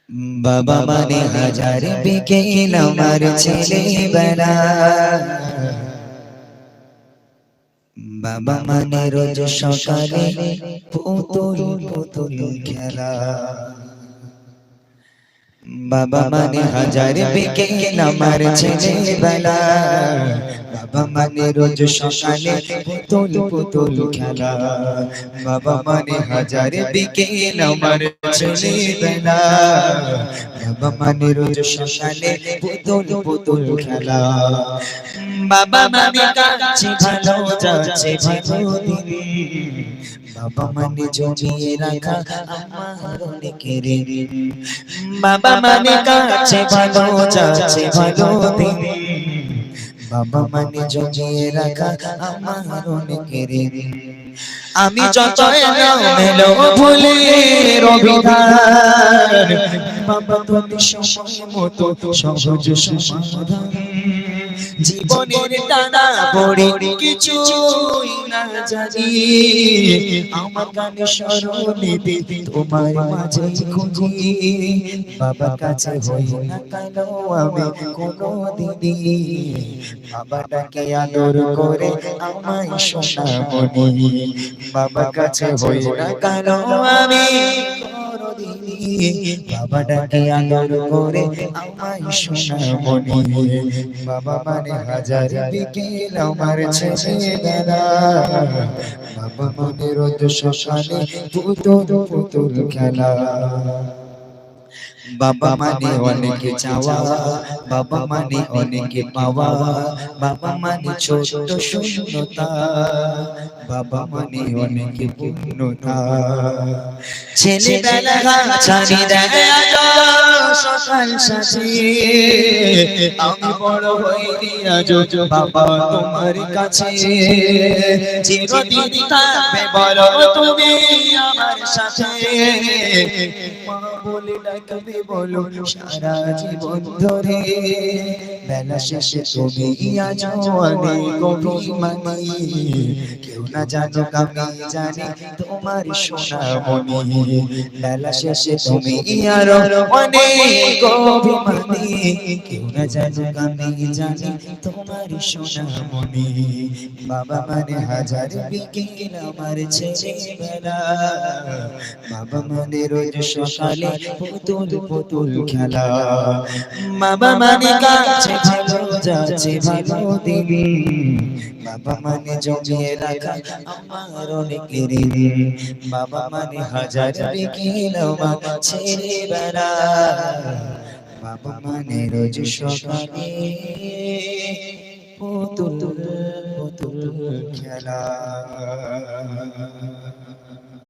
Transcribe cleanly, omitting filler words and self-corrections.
বাবা মানে হাজার বিকেল আমার ছেলেবেলা, বাবা মানে রোজ সকালে পুতুল পুতুল খেলা, বাবা মানে হাজার বিকেল আমার ছেলেবেলা, বাবা মানে রোজ সকালে পুতুল পুতুল খেলা, বাবা মানে হাজার বিকেল আমার ছেলেবেলা, বাবা মানে রোজ সকালে পুতুল পুতুল খেলা, বাবা মানে কাছে ভালো যাচ্ছে ভালো দিন, বাবা মানে জমিয়ে রাখা আমার অনেকের ঋণ, বাবা মানে কাছে ভালো যাচ্ছে ভালো দিন, বাবা মানে জমিয়ে রাখা আমার অনেকের ঋণ। আমি যত এলো ভুলে রবিধান, বাবা তুমি সময় মতো সহজ সমাধান, জীবনের টানা পড়ে কিছুই না জানি, আমার গানে স্মরণে তোমার মাঝে খুঁজি, বাবার কাছে হই না কেন আমি কোনো দিনই, বাবা ডাকে আদর করে আমায় সোনামণি, বাবার কাছে হই না কেন আমি কোনোদিনই, বাবা ডাকে আদর করে আমায় সোনামণি, বাবা মানে হাজার বিকেল আমার ছেলেবেলা, বাবা মানে রোজ সকালে পুতুল পুতুল খেলা, বাবা মানে অনেকে চাওয়া, বাবা মানে অনেকে পাওয়া, বাবা মানে ছোট্ট শূন্যতা, বাবা মানে অনেকে পূর্ণতা, ছেলেবেলা ছাড়ি দেয় সকাল সাথে, আমি বড় হইনি আজ বাবা তোমার কাছে, চিরদিন থাকবে বলো তুমি আমার সাথে, মা বলে ডাকবে বলো সারা জীবন ধরে, বেলা শেষে তুমি আজ অনেক অভিমানী, কেউ না জানুক আমি জানি তোমার সোনামণি, বেলা শেষে তুমি আরো অনেক অভিমানী, কেউ না জানুক আমি জানি তোমার সোনামণি, বাবা মানে হাজার বিকেল আমার ছেলেবেলা, বাবা মানে রোজ সকালে পুতুল পুতুল খেলা, বাবা মানে কাছে ভালো যাচ্ছে ভালো দিন, বাবা মানে জমিয়ে রাখা আমার অনেকের ঋণ, বাবা মানে হাজার বিকেল আমার ছেলেবেলা, বাবা মানে রোজ সকালে পুতুল পুতুল খেলা।